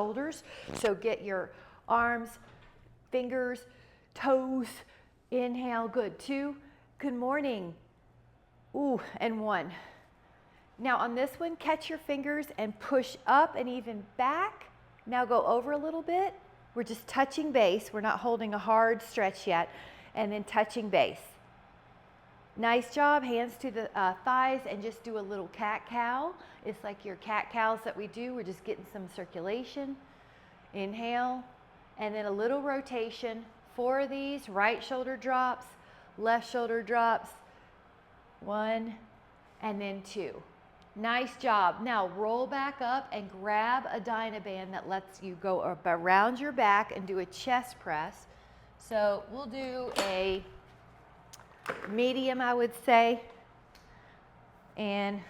shoulders. So get your arms, fingers, toes. Inhale, good. 2, good morning. Ooh, and 1. Now on this one, catch your fingers and push up and even back. Now go over a little bit. We're just touching base. We're not holding a hard stretch yet. And then touching base. Nice job. Hands to the thighs and just do a little cat-cow. It's like your cat-cows that we do. We're just getting some circulation. Inhale. And then a little rotation. 4 of these. Right shoulder drops. Left shoulder drops. 1 and then 2. Nice job. Now roll back up and grab a dynaband that lets you go up around your back and do a chest press. So we'll do a medium, I would say, and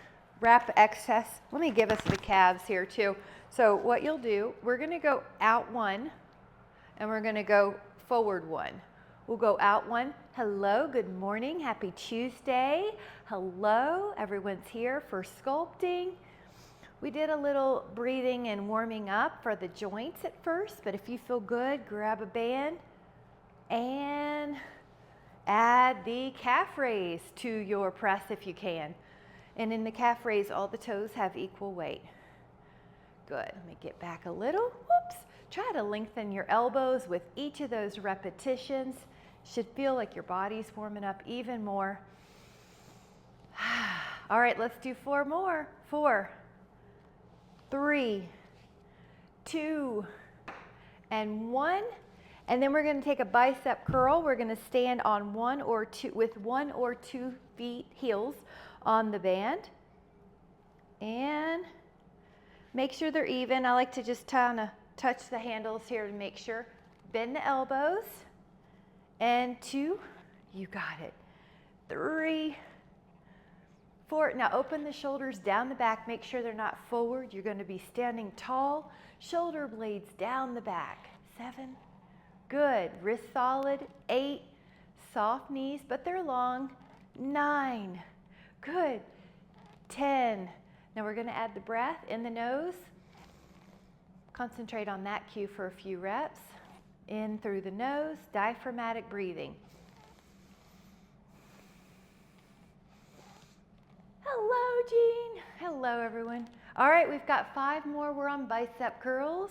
wrap excess. Let me give us the calves here too. So what you'll do, we're going to go out 1 and we're going to go forward 1. We'll go out 1. Hello, good morning, happy Tuesday. Hello, everyone's here for sculpting. We did a little breathing and warming up for the joints at first, but if you feel good, grab a band and add the calf raise to your press if you can. And in the calf raise, all the toes have equal weight. Good, let me get back a little. Whoops. Try to lengthen your elbows with each of those repetitions. Should feel like your body's warming up even more. All right, let's do 4 more. 4, 3, 2, and 1. And then we're going to take a bicep curl. We're going to stand on 1 or 2 with 1 or 2 feet heels on the band. And make sure they're even. I like to just kind of touch the handles here to make sure. Bend the elbows. And 2, you got it. 3, 4. Now open the shoulders down the back. Make sure they're not forward. You're going to be standing tall. Shoulder blades down the back. 7. Good. Wrist solid. 8. Soft knees, but they're long. 9. Good. 10. Now we're going to add the breath in the nose. Concentrate on that cue for a few reps. In through the nose, diaphragmatic breathing. Hello, Jean. Hello, everyone. All right, we've got 5 more. We're on bicep curls.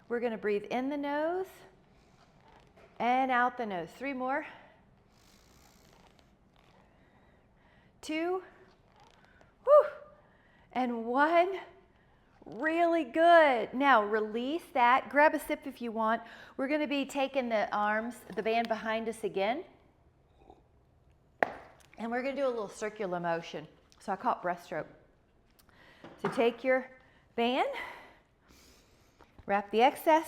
We're going to breathe in the nose and out the nose. 3 more. 2. Whew. And 1. Really good. Now release that. Grab a sip if you want. We're going to be taking the arms, the band behind us again. And we're going to do a little circular motion. So I call it breaststroke. So take your band, wrap the excess,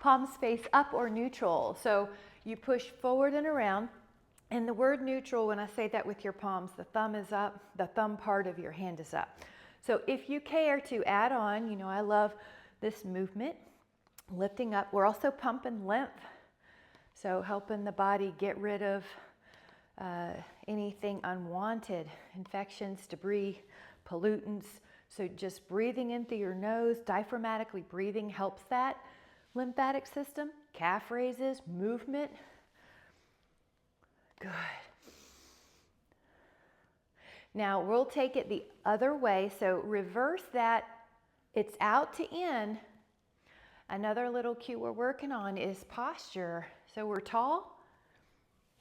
palms face up or neutral. So you push forward and around. And the word neutral, when I say that with your palms, the thumb is up, the thumb part of your hand is up. So if you care to add on, you know, I love this movement, lifting up. We're also pumping lymph, so helping the body get rid of anything unwanted, infections, debris, pollutants. So just breathing in through your nose, diaphragmatically breathing helps that lymphatic system. Calf raises, movement. Good. Now we'll take it the other way, so reverse that. It's out to in. Another little cue we're working on is posture. So we're tall,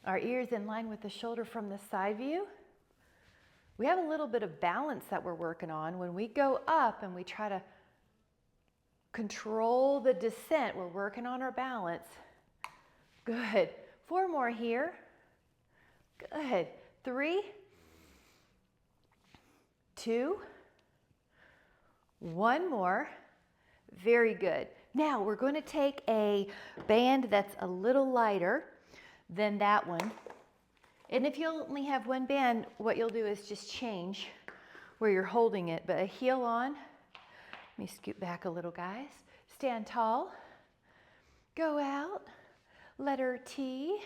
our ears in line with the shoulder from the side view. We have a little bit of balance that we're working on. When we go up and we try to control the descent, we're working on our balance. Good. 4 more here. Good. 3, 2, 1 more. Very good. Now we're going to take a band that's a little lighter than that one. And if you only have 1 band, what you'll do is just change where you're holding it. But a heel on. Let me scoot back a little, guys. Stand tall. Go out. Letter T.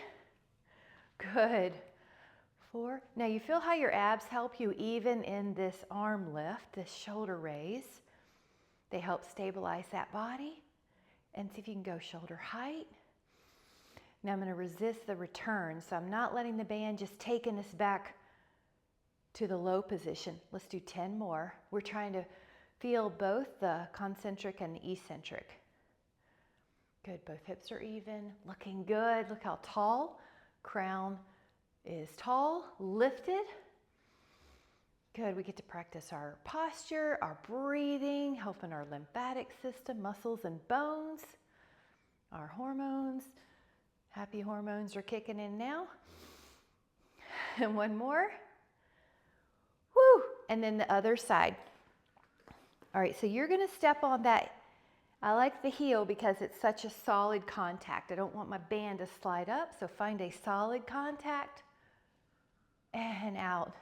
Good. 4. Now you feel how your abs help you even in this arm lift, this shoulder raise. They help stabilize that body. And see if you can go shoulder height. Now I'm going to resist the return. So I'm not letting the band just taking us back to the low position. Let's do 10 more. We're trying to feel both the concentric and the eccentric. Good, both hips are even, looking good. Look how tall. Crown is tall, lifted. Good, we get to practice our posture, our breathing, helping our lymphatic system, muscles and bones, our hormones. Happy hormones are kicking in now. And one more. Woo! And then the other side. All right, so you're gonna step on that. I like the heel because it's such a solid contact. I don't want my band to slide up, so find a solid contact and out.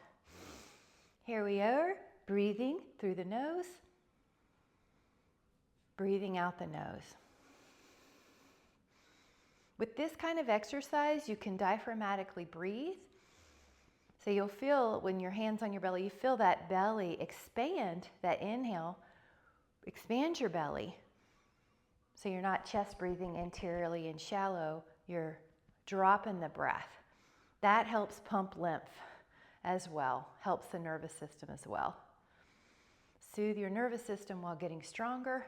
Here we are, breathing through the nose, breathing out the nose. With this kind of exercise, you can diaphragmatically breathe. So you'll feel when your hand's on your belly, you feel that belly expand, that inhale, expand your belly. So you're not chest breathing interiorly and shallow, you're dropping the breath. That helps pump lymph as well, helps the nervous system as well. Soothe your nervous system while getting stronger.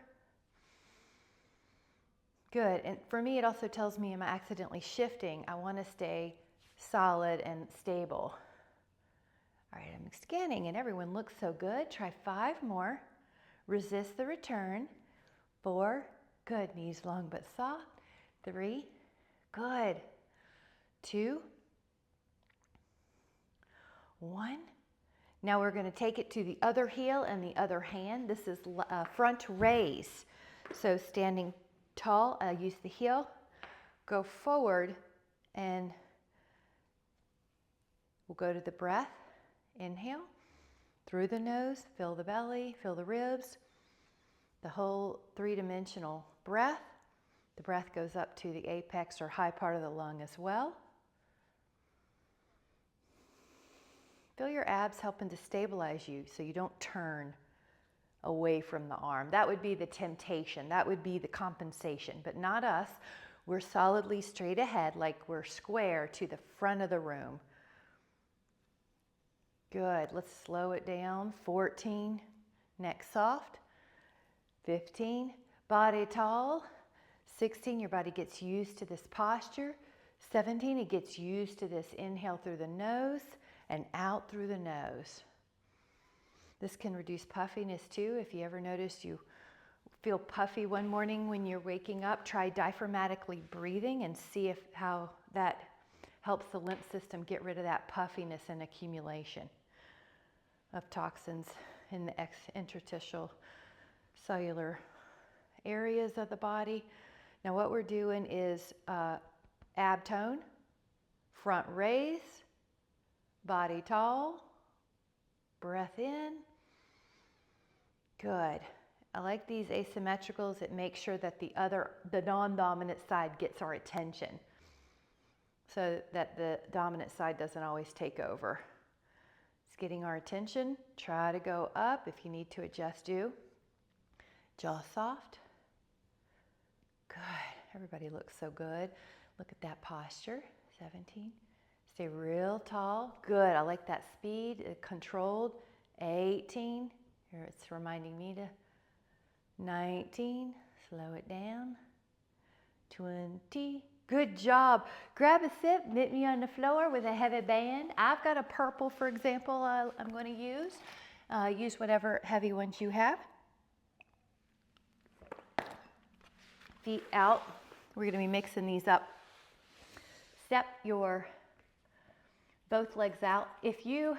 Good, and for me it also tells me, am I accidentally shifting? I want to stay solid and stable. All right, I'm scanning and everyone looks so good. Try 5 more. Resist the return. 4, good, knees long but soft. 3, good. 2, 1. Now we're going to take it to the other heel and the other hand. This is front raise. So standing tall, use the heel, go forward, and we'll go to the breath. Inhale, through the nose, fill the belly, fill the ribs, the whole 3-dimensional breath. The breath goes up to the apex or high part of the lung as well. Feel your abs helping to stabilize you so you don't turn away from the arm. That would be the temptation. That would be the compensation, but not us. We're solidly straight ahead, like we're square to the front of the room. Good, let's slow it down. 14, neck soft. 15, body tall. 16, your body gets used to this posture. 17, it gets used to this inhale through the nose and out through the nose. This can reduce puffiness too. If you ever notice you feel puffy one morning when you're waking up, try diaphragmatically breathing and see how that helps the lymph system get rid of that puffiness and accumulation of toxins in the interstitial cellular areas of the body. Now what we're doing is ab tone, front raise, body tall, breath in. Good. I like these asymmetricals. It makes sure that the non-dominant side gets our attention so that the dominant side doesn't always take over. It's getting our attention. Try to go up. If you need to adjust, do. Jaw soft. Good. Everybody looks so good. Look at that posture. 17. Stay real tall. Good. I like that speed. Controlled. 18. Here it's reminding me to. 19. Slow it down. 20. Good job. Grab a sip, meet me on the floor with a heavy band. I've got a purple, for example, I'm going to use. Use whatever heavy ones you have. Feet out. We're going to be mixing these up. Step your both legs out. If you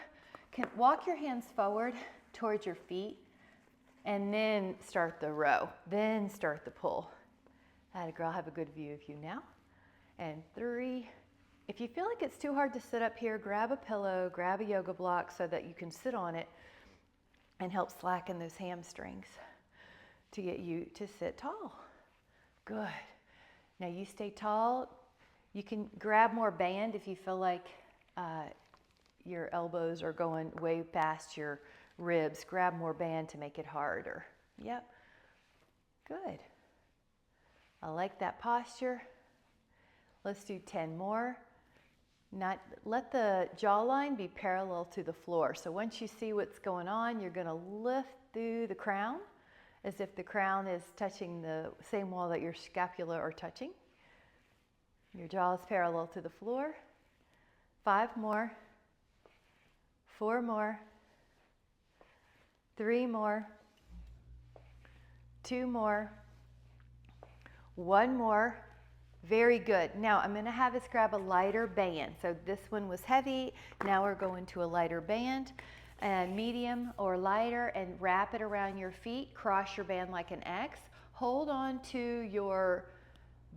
can walk your hands forward towards your feet and then start the row, then start the pull. Atta girl, have a good view of you now. And 3. If you feel like it's too hard to sit up here, grab a pillow, grab a yoga block so that you can sit on it and help slacken those hamstrings to get you to sit tall. Good. Now you stay tall. You can grab more band if you feel like your elbows are going way past your ribs. Grab more band to make it harder. Yep. Good. I like that posture. Let's do 10 more. Let the jawline be parallel to the floor. So once you see what's going on, you're going to lift through the crown as if the crown is touching the same wall that your scapula are touching. Your jaw is parallel to the floor. 5 more. 4 more. 3 more. 2 more. 1 more. Very good. Now I'm going to have us grab a lighter band. So this one was heavy. Now we're going to a lighter band, and medium or lighter, and wrap it around your feet. Cross your band like an X. Hold on to your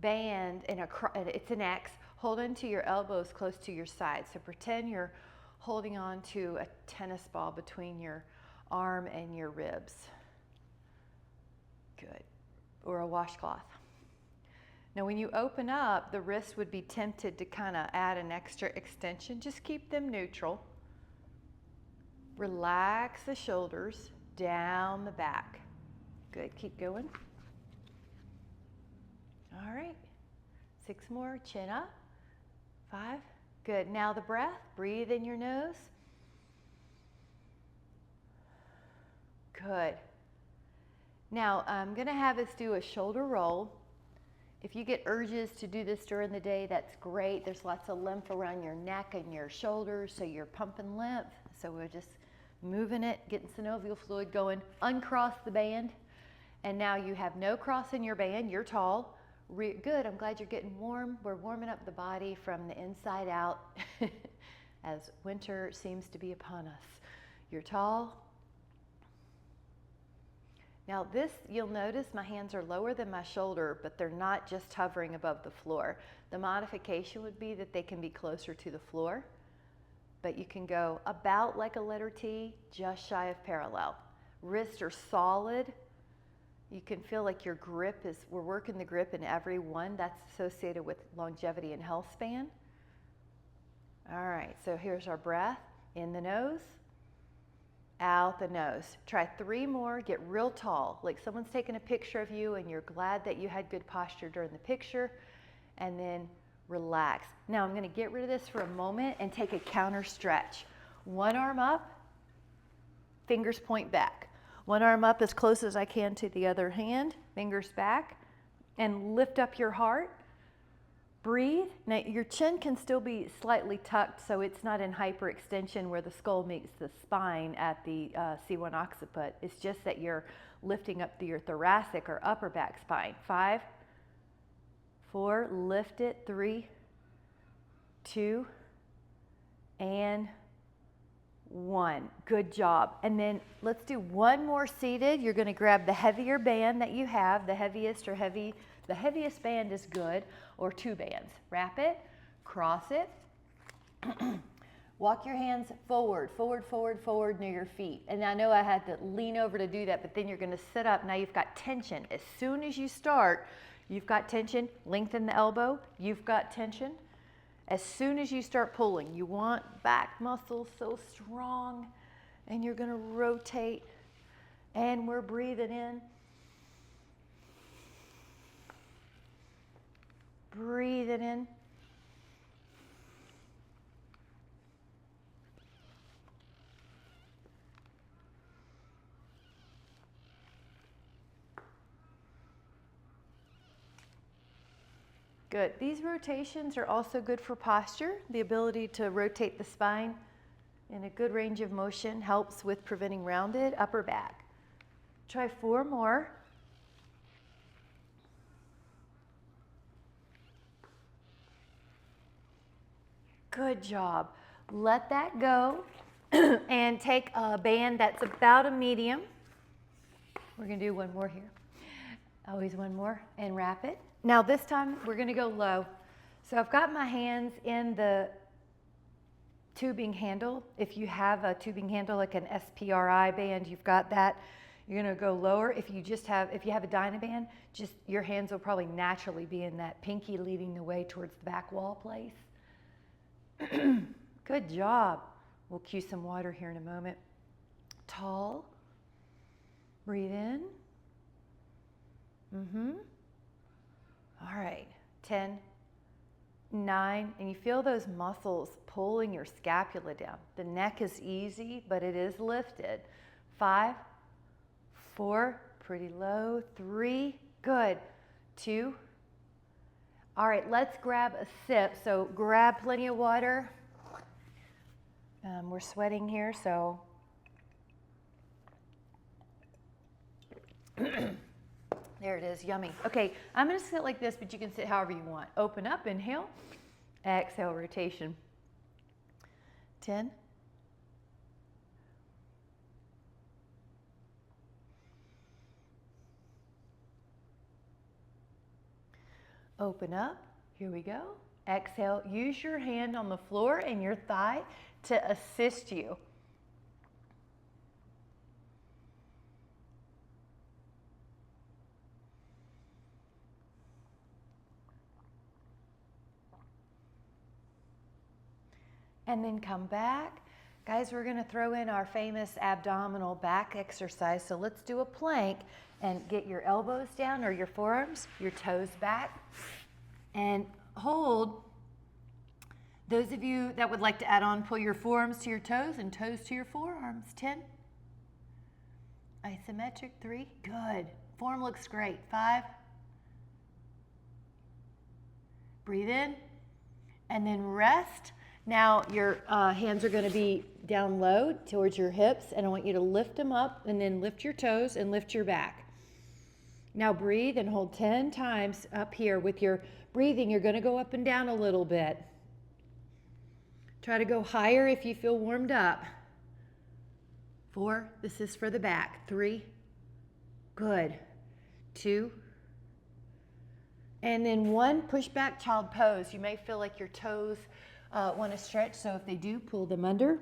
band it's an X. Hold on to your elbows close to your side. So pretend you're holding on to a tennis ball between your arm and your ribs. Good. Or a washcloth. Now when you open up, the wrist would be tempted to kind of add an extra extension. Just keep them neutral. Relax the shoulders down the back. Good, keep going. All right, 6 more, chin up. 5, good. Now the breath, breathe in your nose. Good. Now I'm gonna have us do a shoulder roll. If you get urges to do this during the day, that's great. There's lots of lymph around your neck and your shoulders, so you're pumping lymph. So we're just moving it, getting synovial fluid going. Uncross the band, and now you have no cross in your band. You're tall. Good, I'm glad you're getting warm. We're warming up the body from the inside out as winter seems to be upon us. You're tall. Now this, you'll notice my hands are lower than my shoulder, but they're not just hovering above the floor. The modification would be that they can be closer to the floor, but you can go about like a letter T, just shy of parallel. Wrists are solid. You can feel like your grip is, we're working the grip in every one. That's associated with longevity and health span. All right, so here's our breath. In the nose. Out the nose. Try 3 more, get real tall, like someone's taking a picture of you and you're glad that you had good posture during the picture, and then relax. Now I'm going to get rid of this for a moment and take a counter stretch. One arm up, fingers point back. One arm up as close as I can to the other hand, fingers back, and lift up your heart. Breathe. Now your chin can still be slightly tucked so it's not in hyperextension where the skull meets the spine at the C1 occiput. It's just that you're lifting up your thoracic or upper back spine. 5, 4, lift it. 3, 2, and 1. Good job. And then let's do one more seated. You're going to grab the heavier band that you have, the heaviest band is good, or 2 bands. Wrap it, cross it, walk your hands forward, forward, forward, forward near your feet. And I know I had to lean over to do that, but then you're going to sit up. Now you've got tension. As soon as you start, you've got tension. Lengthen the elbow, you've got tension. As soon as you start pulling, you want back muscles so strong, and you're going to rotate, and we're breathing in. Breathe it in. Good. These rotations are also good for posture. The ability to rotate the spine in a good range of motion helps with preventing rounded upper back. Try 4 more. Good job. Let that go and take a band that's about a medium. We're going to do one more here. Always one more, and wrap it. Now this time we're going to go low. So I've got my hands in the tubing handle. If you have a tubing handle like an SPRI band, you've got that. You're going to go lower. If you have a dynaband, just your hands will probably naturally be in that pinky leading the way towards the back wall place. Good job. We'll cue some water here in a moment. Tall. Breathe in. All right, 10, 9, and you feel those muscles pulling your scapula down. The neck is easy, but it is lifted. 5, 4, pretty low. 3, good. 2. All right, let's grab a sip. So grab plenty of water. We're sweating here, so. There it is, yummy. Okay, I'm gonna sit like this, but you can sit however you want. Open up, inhale, exhale, rotation. 10. Open up, here we go. Exhale, use your hand on the floor and your thigh to assist you. And then come back. Guys, we're gonna throw in our famous abdominal back exercise. So let's do a plank and get your elbows down or your forearms, your toes back, and hold. Those of you that would like to add on, pull your forearms to your toes and toes to your forearms. 10. Isometric, 3, good. Form looks great. 5. Breathe in, and then rest. Now your hands are gonna be down low towards your hips, and I want you to lift them up and then lift your toes and lift your back. Now breathe and hold 10 times up here. With your breathing, you're gonna go up and down a little bit. Try to go higher if you feel warmed up. 4, this is for the back. 3, good. 2, and then 1, push back child pose. You may feel like your toes want to stretch, so if they do, pull them under.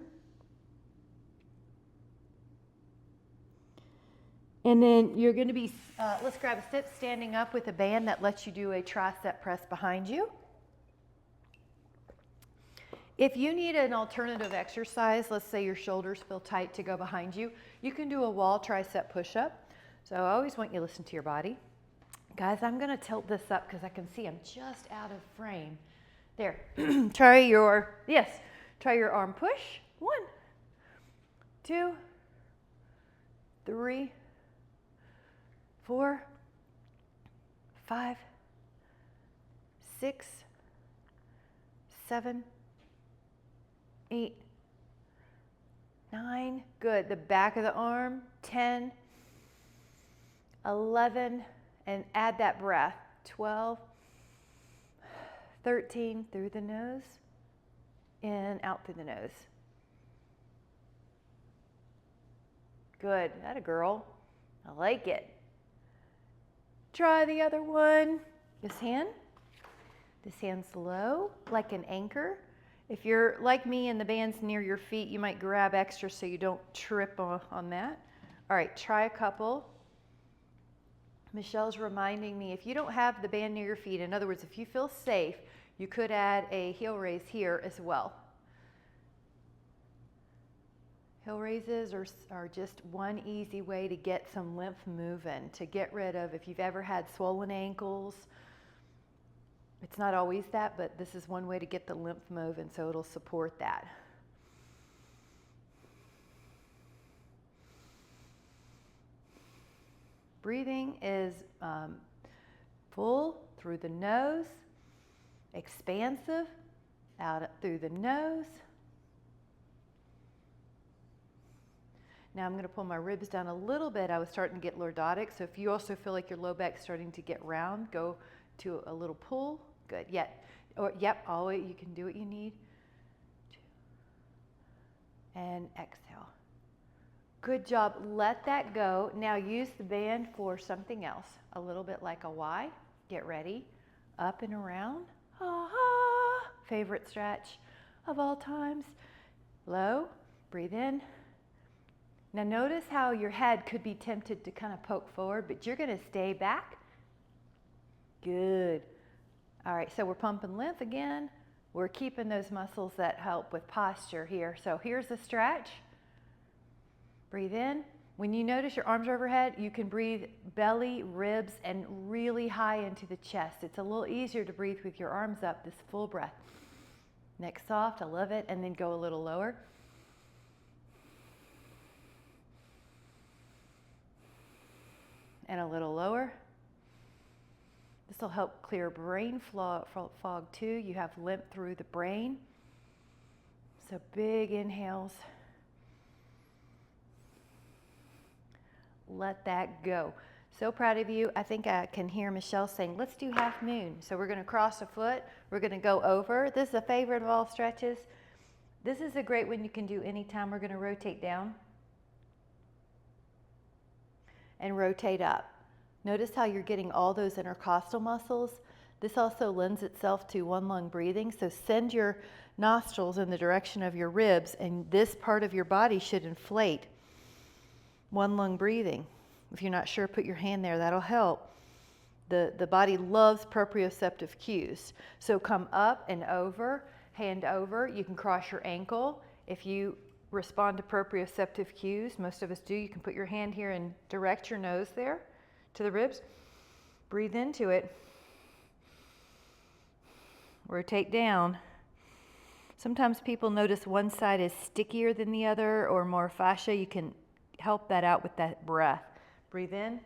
And then you're going to be, let's grab a sit standing up with a band that lets you do a tricep press behind you. If you need an alternative exercise, let's say your shoulders feel tight to go behind you, you can do a wall tricep push-up. So I always want you to listen to your body. Guys, I'm going to tilt this up because I can see I'm just out of frame. There. Try your arm push. 1, 2, 3, 4, 5, 6, 7, 8, 9. Good. The back of the arm. 10, 11, and add that breath. 12, 13, through the nose, in, out through the nose. Good, that a girl. I like it. Try the other one. This hand's low, like an anchor. If you're like me and the band's near your feet, you might grab extra so you don't trip on that. All right, try a couple. Michelle's reminding me, if you don't have the band near your feet, in other words, if you feel safe, you could add a heel raise here as well. Heel raises are just one easy way to get some lymph moving, to get rid of, if you've ever had swollen ankles, it's not always that, but this is one way to get the lymph moving, so it'll support that. Breathing is full through the nose, expansive out through the nose. Now I'm going to pull my ribs down a little bit. I was starting to get lordotic, so if you also feel like your low back's starting to get round, go to a little pull. Good. Yep. Always you can do what you need. 2, and exhale. Good job. Let that go. Now use the band for something else. A little bit like a Y. Get ready. Up and around. Ah, favorite stretch of all times. Low. Breathe in. Now notice how your head could be tempted to kind of poke forward, but you're going to stay back. Good. All right, so we're pumping lymph again. We're keeping those muscles that help with posture here. So here's the stretch. Breathe in, When you notice your arms are overhead, you can breathe belly, ribs, and really high into the chest. It's a little easier to breathe with your arms up, this full breath. Neck soft, I love it, and then go a little lower. And a little lower. This will help clear brain fog too. You have lymph through the brain. So big inhales. Let that go. So proud of you. I think I can hear Michelle saying, let's do half moon. So we're going to cross a foot. We're going to go over. This is a favorite of all stretches. This is a great one you can do anytime. We're going to rotate down and rotate up. Notice how you're getting all those intercostal muscles. This also lends itself to one lung breathing. So send your nostrils in the direction of your ribs, and this part of your body should inflate. One lung breathing. If you're not sure, put your hand there. That'll help. The body loves proprioceptive cues. So come up and over, hand over. You can cross your ankle. If you respond to proprioceptive cues, most of us do, you can put your hand here and direct your nose there to the ribs. Breathe into it. Rotate down. Sometimes people notice one side is stickier than the other or more fascia. You can help that out with that breath. Breathe in.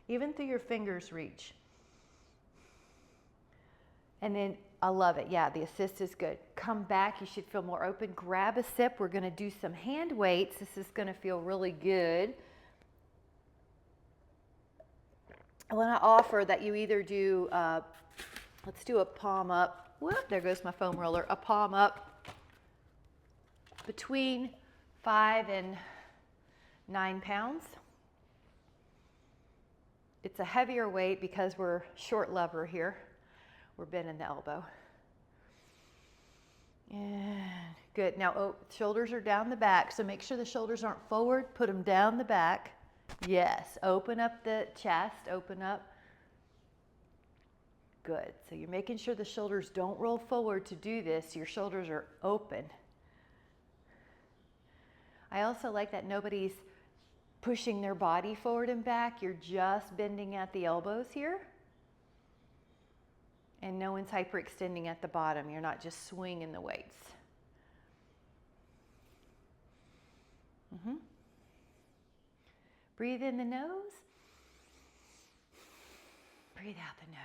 Even through your fingers reach. And then, I love it. Yeah, the assist is good. Come back. You should feel more open. Grab a sip. We're going to do some hand weights. This is going to feel really good. I want to offer that you either do, let's do a palm up. Whoop, there goes my foam roller. A palm up between 5 and 9 pounds. It's a heavier weight because we're short lever here. We're bending the elbow. And good. Now, shoulders are down the back, so make sure the shoulders aren't forward. Put them down the back. Yes. Open up the chest. Open up. Good. So you're making sure the shoulders don't roll forward to do this. Your shoulders are open. I also like that nobody's pushing their body forward and back. You're just bending at the elbows here. And no one's hyperextending at the bottom. You're not just swinging the weights. Breathe in the nose. Breathe out the nose.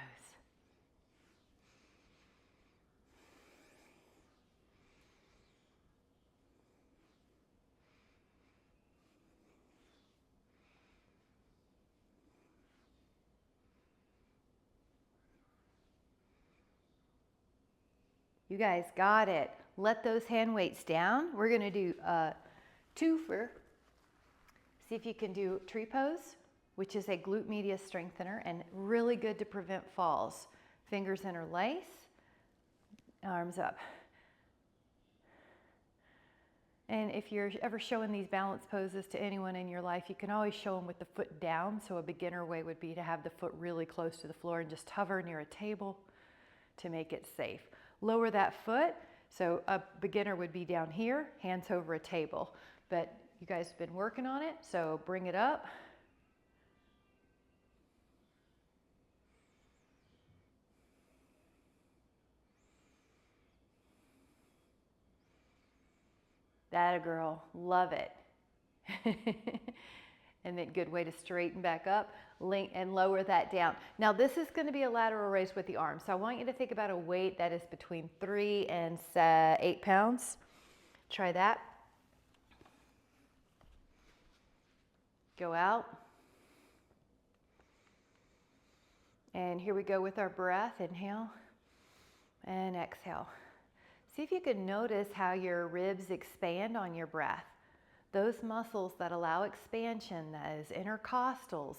You guys got it. Let those hand weights down. We're going to do two for, see if you can do tree pose, which is a glute medius strengthener and really good to prevent falls. Fingers interlace, arms up. And if you're ever showing these balance poses to anyone in your life, you can always show them with the foot down. So a beginner way would be to have the foot really close to the floor and just hover near a table to make it safe. Lower that foot. So a beginner would be down here, hands over a table. But you guys have been working on it, so bring it up. That a girl, love it. And then good way to straighten back up, link and lower that down. Now this is going to be a lateral raise with the arms. So I want you to think about a weight that is between 3 and 8 pounds. Try that. Go out. And here we go with our breath. Inhale and exhale. See if you can notice how your ribs expand on your breath. Those muscles that allow expansion, those intercostals,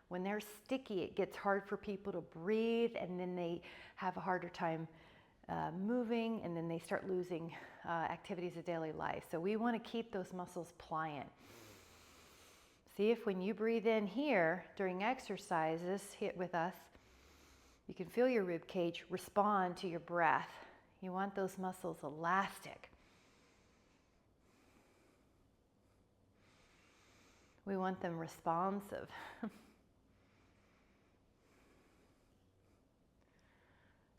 when they're sticky, it gets hard for people to breathe, and then they have a harder time moving, and then they start losing activities of daily life. So we want to keep those muscles pliant. See if when you breathe in here during exercises, hit with us, you can feel your rib cage respond to your breath. You want those muscles elastic. We want them responsive.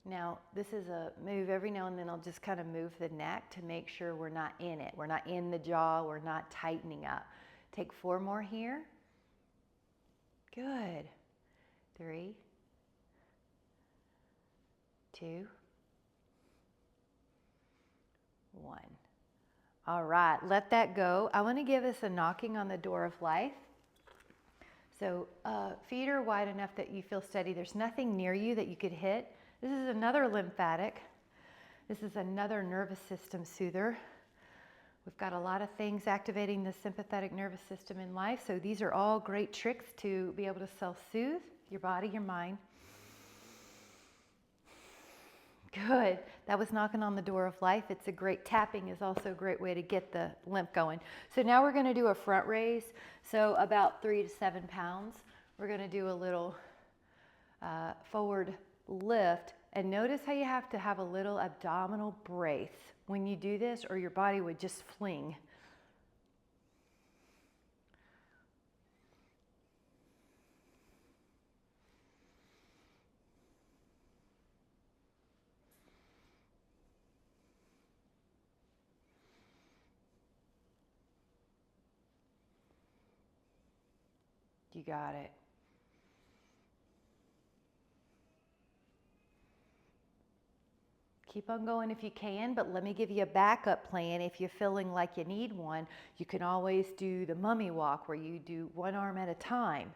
Now, this is a move every now and then. I'll just kind of move the neck to make sure we're not in it. We're not in the jaw. We're not tightening up. Take 4 more here. Good. 3, 2, 1. All right, let that go. I want to give us a knocking on the door of life. So feet are wide enough that you feel steady. There's nothing near you that you could hit. This is another lymphatic. This is another nervous system soother. We've got a lot of things activating the sympathetic nervous system in life. So these are all great tricks to be able to self-soothe your body, your mind. Good. That was knocking on the door of life. It's a great, tapping is also a great way to get the lymph going. So now we're going to do a front raise. So about 3 to 7 pounds. We're going to do a little forward lift. And notice how you have to have a little abdominal brace when you do this, or your body would just fling. You got it. Keep on going if you can, but let me give you a backup plan. If you're feeling like you need one, you can always do the mummy walk where you do one arm at a time.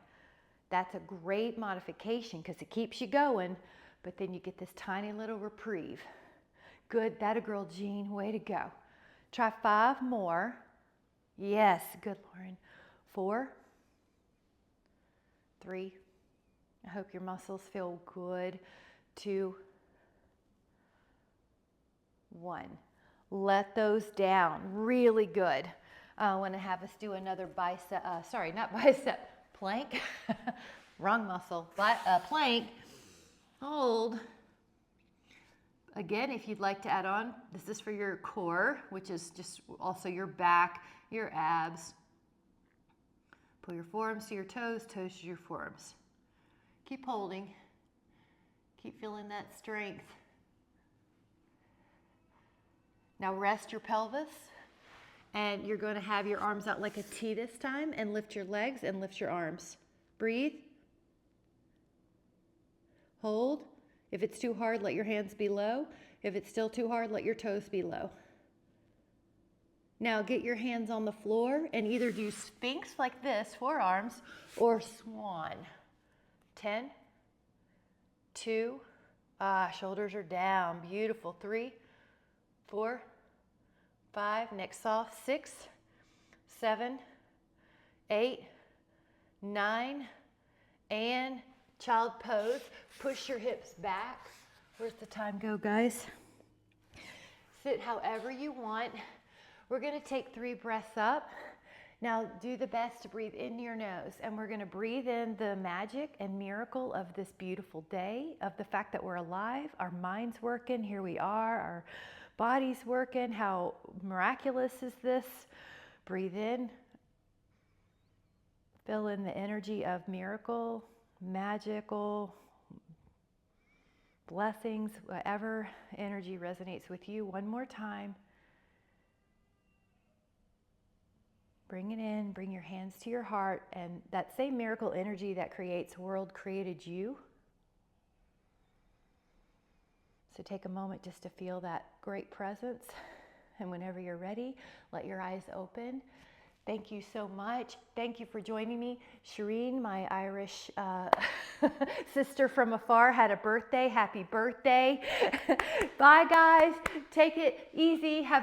That's a great modification because it keeps you going, but then you get this tiny little reprieve. Good, that a girl, Jean, way to go. Try 5 more. Yes, good, Lauren. 4, 3, I hope your muscles feel good. 2, 1. Let those down. Really good. I want to have us do another bicep, plank. Wrong muscle. Plank. Hold. Again, if you'd like to add on, this is for your core, which is just also your back, your abs. Pull your forearms to your toes, toes to your forearms. Keep holding. Keep feeling that strength. Now rest your pelvis, and you're going to have your arms out like a T this time, and lift your legs and lift your arms. Breathe. Hold. If it's too hard, let your hands be low. If it's still too hard, let your toes be low. Now get your hands on the floor and either do Sphinx like this, forearms, or Swan. 10, 2, shoulders are down. Beautiful. 3, 4, 5, neck soft. 6, 7, 8, 9, and child pose. Push your hips back. Where's the time go, guys? Sit however you want. We're going to take 3 breaths up. Now do the best to breathe in your nose, and we're going to breathe in the magic and miracle of this beautiful day, of the fact that we're alive, our mind's working, here we are, our body's working. How miraculous is this? Breathe in. Fill in the energy of miracle, magical, blessings, whatever energy resonates with you. One more time. Bring it in, bring your hands to your heart, and that same miracle energy that creates world created you. So take a moment just to feel that great presence, and whenever you're ready, let your eyes open. Thank you so much. Thank you for joining me. Shireen, my Irish sister from afar, had a birthday. Happy birthday. Bye, guys. Take it easy. Have a